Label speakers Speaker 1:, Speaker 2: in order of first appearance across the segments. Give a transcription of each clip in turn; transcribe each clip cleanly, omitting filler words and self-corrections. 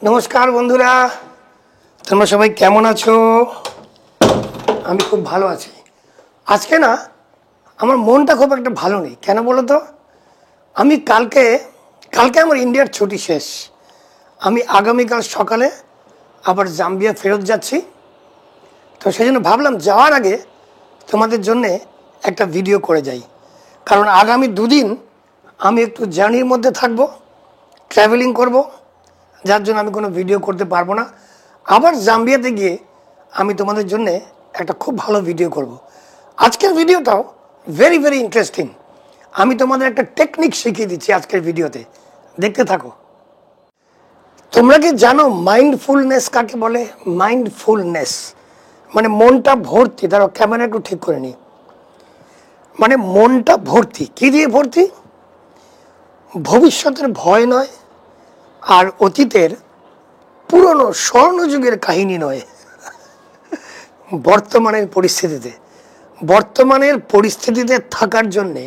Speaker 1: নমস্কার বন্ধুরা, তোমরা সবাই কেমন আছো? আমি খুব ভালো আছি। আজকে না আমার মনটা খুব একটা ভালো নেই। কেন বলো তো? আমি কালকে আমার ইন্ডিয়ার ছুটি শেষ। আমি আগামীকাল সকালে আবার জাম্বিয়া ফেরত যাচ্ছি। তো সেই জন্য ভাবলাম যাওয়ার আগে তোমাদের জন্যে একটা ভিডিও করে যাই। কারণ আগামী দুদিন আমি একটু জার্নির মধ্যে থাকবো, ট্রাভেলিং করব, যার জন্য আমি কোনো ভিডিও করতে পারবো না। আবার জাম্বিয়াতে গিয়ে আমি তোমাদের জন্যে একটা খুব ভালো ভিডিও করব। আজকের ভিডিওটাও ভেরি ভেরি ইন্টারেস্টিং। আমি তোমাদের একটা টেকনিক শিখিয়ে দিচ্ছি আজকের ভিডিওতে, দেখতে থাকো। তোমরা কি জানো মাইন্ডফুলনেস কাকে বলে? মাইন্ডফুলনেস মানে মনটা ভর্তি। দাঁড়াও, ক্যামেরা একটু ঠিক করে নি। মানে মনটা ভর্তি, কি দিয়ে ভর্তি? ভবিষ্যতের ভয় নয়, আর অতীতের পুরনো স্বর্ণযুগের কাহিনী নয়, বর্তমানের পরিস্থিতিতে থাকার জন্যে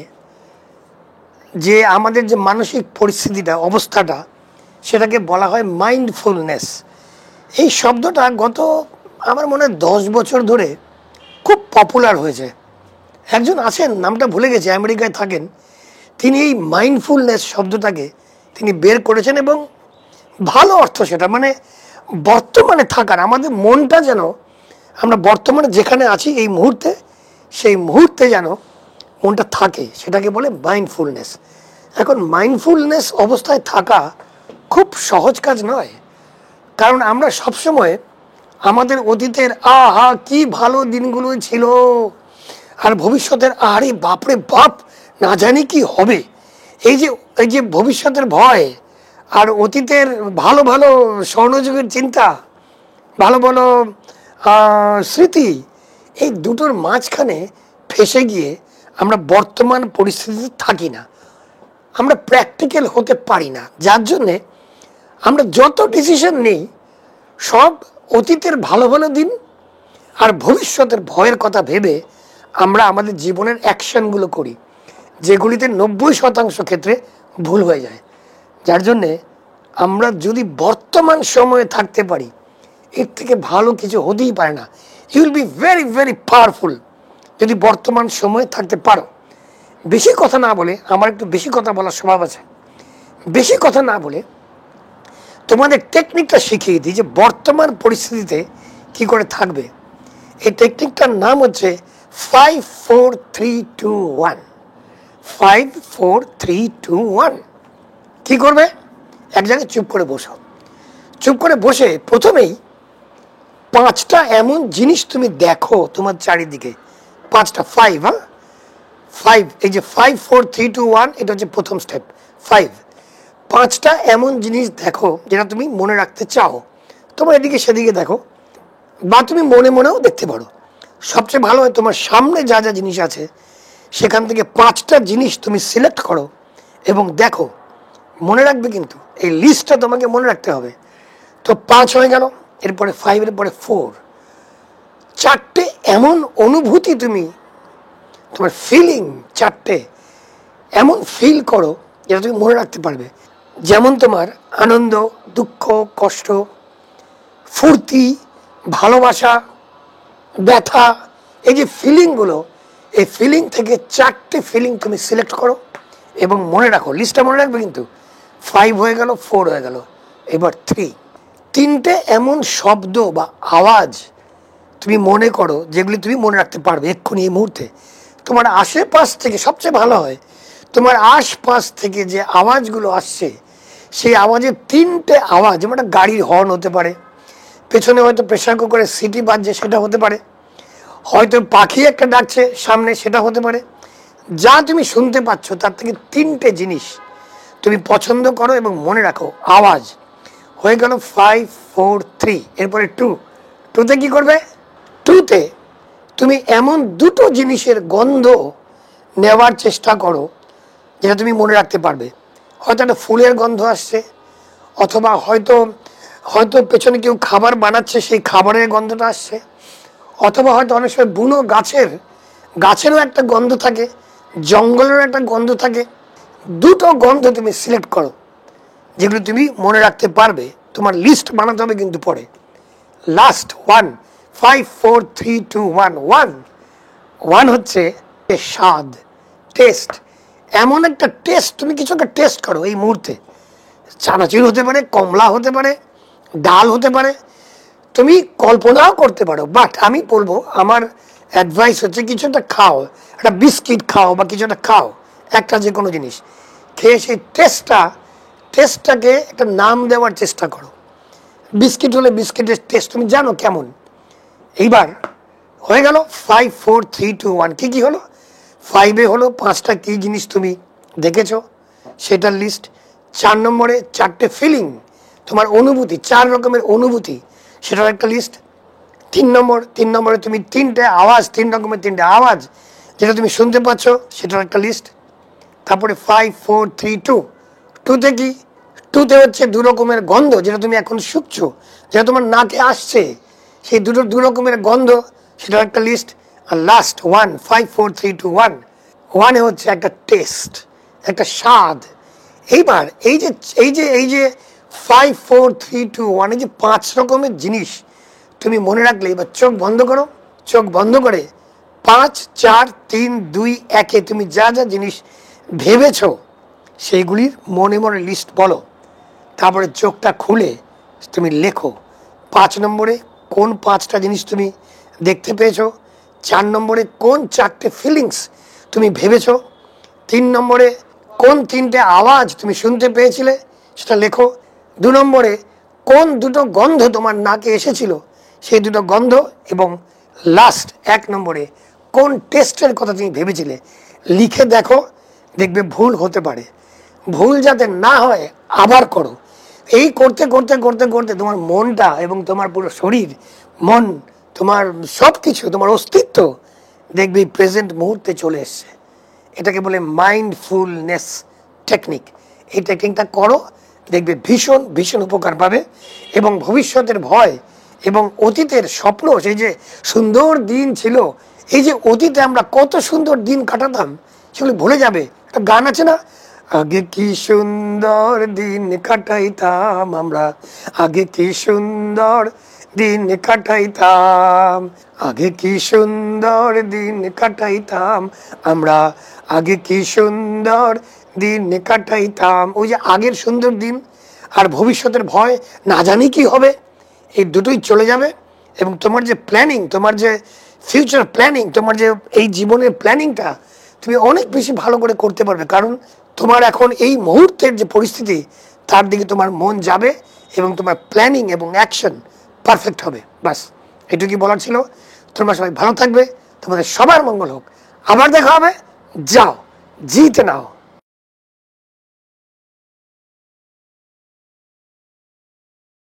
Speaker 1: যে আমাদের যে মানসিক পরিস্থিতিটা, অবস্থাটা, সেটাকে বলা হয় মাইন্ডফুলনেস। এই শব্দটা গত আমার মনে হয় 10 বছর ধরে খুব পপুলার হয়েছে। একজন আছেন, নামটা ভুলে গেছি, আমেরিকায় থাকেন। তিনি এই মাইন্ডফুলনেস শব্দটাকে তিনি বের করেছেন এবং ভালো অর্থ সেটা। মানে বর্তমানে থাকার, আমাদের মনটা যেন আমরা বর্তমানে যেখানে আছি এই মুহূর্তে, সেই মুহূর্তে যেন মনটা থাকে, সেটাকে বলে মাইন্ডফুলনেস। এখন মাইন্ডফুলনেস অবস্থায় থাকা খুব সহজ কাজ নয়। কারণ আমরা সবসময় আমাদের অতীতের আহা কি ভালো দিনগুলো ছিল, আর ভবিষ্যতের আরে বাপরে বাপ না জানি কি হবে, এই যে ভবিষ্যতের ভয় আর অতীতের ভালো ভালো স্বর্ণযুগের চিন্তা, ভালো ভালো স্মৃতি, এই দুটোর মাঝখানে ফেসে গিয়ে আমরা বর্তমান পরিস্থিতিতে থাকি না, আমরা প্র্যাকটিক্যাল হতে পারি না। যার জন্যে আমরা যত ডিসিশন নিই সব অতীতের ভালো ভালো দিন আর ভবিষ্যতের ভয়ের কথা ভেবে আমরা আমাদের জীবনের অ্যাকশনগুলো করি, যেগুলিতে 90% ক্ষেত্রে ভুল হয়ে যায়। যার জন্যে আমরা যদি বর্তমান সময়ে থাকতে পারি, এর থেকে ভালো কিছু হতেই পারে না। You will be very very powerful যদি বর্তমান সময়ে থাকতে পারো। বেশি কথা না বলে, আমার একটু বেশি কথা বলার স্বভাব আছে, বেশি কথা না বলে তোমাদের টেকনিকটা শিখিয়ে দিই যে বর্তমান পরিস্থিতিতে কি করে থাকবে। এই টেকনিকটার নাম হচ্ছে 5-4-3-2-1। 5-4-3-2-1। কি করবে? এক জায়গায় চুপ করে বসো। চুপ করে বসে প্রথমেই 5টা এমন জিনিস তুমি দেখো তোমার চারিদিকে। 5টা, 5, হ্যাঁ 5। এই যে 5-4-3-2-1, এটা হচ্ছে প্রথম স্টেপ। 5টা এমন জিনিস দেখো যেটা তুমি মনে রাখতে চাও। তোমার এদিকে সেদিকে দেখো, বা তুমি মনে মনেও দেখতে পারো। সবচেয়ে ভালো হয় তোমার সামনে যা যা জিনিস আছে সেখান থেকে 5টা জিনিস তুমি সিলেক্ট করো এবং দেখো। মনে রাখবে, কিন্তু এই লিস্টটা তোমাকে মনে রাখতে হবে। তো 5 হয়ে গেল, এরপরে 5, এরপরে 4। 4টে এমন অনুভূতি তুমি, তোমার ফিলিং, 4টে এমন ফিল করো যেটা তুমি মনে রাখতে পারবে। যেমন তোমার আনন্দ, দুঃখ, কষ্ট, ফুর্তি, ভালোবাসা, ব্যথা, এই যে ফিলিংগুলো, এই ফিলিং থেকে 4টে ফিলিং তুমি সিলেক্ট করো এবং মনে রাখো। লিস্টটা মনে রাখবে কিন্তু। 5 হয়ে গেল, 4 হয়ে গেল, এবার 3। 3টে এমন শব্দ বা আওয়াজ তুমি মনে করো যেগুলি তুমি মনে রাখতে পারবে এক্ষুনি এই মুহূর্তে। তোমার আশেপাশ থেকে সবচেয়ে ভালো হয় তোমার আশপাশ থেকে যে আওয়াজগুলো আসছে, সেই আওয়াজের 3টে আওয়াজ, যেমন একটা গাড়ির হর্ন হতে পারে, পেছনে হয়তো প্রেশার কুকারের সিটি বাজছে সেটা হতে পারে, হয়তো পাখি একটা ডাকছে সামনে সেটা হতে পারে। যা তুমি শুনতে পাচ্ছ তার থেকে 3টে জিনিস তুমি পছন্দ করো এবং মনে রাখো। আওয়াজ হয়ে গেল 5-4-3। এরপরে 2তে কি করবে? 2তে তুমি এমন দুটো জিনিসের গন্ধ নেওয়ার চেষ্টা করো যেটা তুমি মনে রাখতে পারবে। হয়তো একটা ফুলের গন্ধ আসছে, অথবা হয়তো পেছনে কেউ খাবার বানাচ্ছে সেই খাবারের গন্ধটা আসছে, অথবা হয়তো অনেক সময় বুনো গাছেরও একটা গন্ধ থাকে, জঙ্গলেরও একটা গন্ধ থাকে। দুটো গন্ধ তুমি সিলেক্ট করো যেগুলো তুমি মনে রাখতে পারবে তোমার লিস্ট বানাতে হবে কিন্তু পরে। লাস্ট ওয়ান, 5 4 3 2 1 ওয়ান হচ্ছে স্বাদ, টেস্ট। এমন একটা টেস্ট, তুমি কিছু একটা টেস্ট করো এই মুহূর্তে। চানাচুর হতে পারে, কমলা হতে পারে, ডাল হতে পারে, তুমি কল্পনাও করতে পারো। বাট আমি বলবো, আমার অ্যাডভাইস হচ্ছে কিছু একটা খাও, একটা বিস্কিট খাও বা কিছু একটা খাও, একটা যে কোনো জিনিস খেয়ে সেই টেস্টটাকে একটা নাম দেওয়ার চেষ্টা করো। বিস্কিট হলে বিস্কিটের টেস্ট তুমি জানো কেমন। এইবার হয়ে গেল 5 4 3 2 1। কি হলো? 5-এ হলো 5টা কি জিনিস তুমি দেখেছো সেটার লিস্ট। 4 নম্বরে 4টে ফিলিং, তোমার অনুভূতি, 4 রকমের অনুভূতি, সেটার একটা লিস্ট। 3 নম্বরে তুমি 3টে আওয়াজ, 3 রকমের 3টে আওয়াজ যেটা তুমি শুনতে পাচ্ছ, সেটার একটা লিস্ট। তারপরে 5 4 3 2, 2তে কি? 2তে হচ্ছে 2 রকমের গন্ধ যেটা তুমি এখন শুকছো, যেটা তোমার নাকে আসছে, সেই দু রকমের গন্ধ, সেটার একটা লিস্ট। আর লাস্ট 1, 5 4 3 2 1, 1-এ হচ্ছে একটা টেস্ট, একটা স্বাদ। এইবার এই যে 5 4 3 2 1, এই যে 5 রকমের জিনিস তুমি মনে রাখলে, এবার চোখ বন্ধ করো। চোখ বন্ধ করে 5 4 3 2 1-এ তুমি যা যা জিনিস ভেবেছো সেইগুলির মনে মনে লিস্ট বলো। তারপরে চোখটা খুলে তুমি লেখো 5 নম্বরে কোন 5টা জিনিস তুমি দেখতে পেয়েছো, 4 নম্বরে কোন 4টে ফিলিংস তুমি ভেবেছো, 3 নম্বরে কোন 3টে আওয়াজ তুমি শুনতে পেয়েছিলে সেটা লেখো, 2 নম্বরে কোন 2টো গন্ধ তোমার নাকে এসেছিল সেই 2টো গন্ধ, এবং লাস্ট 1 নম্বরে কোন টেস্টের কথা তুমি ভেবেছিলে। লিখে দেখো, দেখবে ভুল হতে পারে। ভুল যাতে না হয় আবার করো। এই করতে করতে করতে করতে তোমার মনটা এবং তোমার পুরো শরীর, মন, তোমার সব কিছু, তোমার অস্তিত্ব দেখবে প্রেজেন্ট মুহূর্তে চলে এসছে। এটাকে বলে মাইন্ডফুলনেস টেকনিক। এই টেকনিকটা করো, দেখবে ভীষণ ভীষণ উপকার পাবে। এবং ভবিষ্যতের ভয় এবং অতীতের স্বপ্ন, সেই যে সুন্দর দিন ছিল, এই যে অতীতে আমরা কত সুন্দর দিন কাটাতাম, সেগুলো ভুলে যাবে। একটা গান আছে না, আগে কি সুন্দর দিন কাটাইতাম আমরা, আগে কি সুন্দর দিন কাটাইতাম, আগে কি সুন্দর দিন কাটাইতাম আমরা, আগে কি সুন্দর দিন কাটাইতাম। ওই যে আগের সুন্দর দিন আর ভবিষ্যতের ভয়, না জানি কি হবে, এই দুটোই চলে যাবে। এবং তোমার যে প্ল্যানিং, তোমার যে ফিউচার প্ল্যানিং, তোমার যে এই জীবনের প্ল্যানিংটা তুমি অনেক বেশি ভালো করে করতে পারবে। কারণ তোমার এখন এই মুহূর্তের যে পরিস্থিতি, তার দিকে তোমার মন যাবে এবং তোমার প্ল্যানিং এবং অ্যাকশন পারফেক্ট হবে। বাস এটুকুই বলার ছিল। তোমরা সবাই ভালো থাকবে, তোমাদের সবার মঙ্গল হোক। আবার দেখা হবে। যাও, জিতে নাও।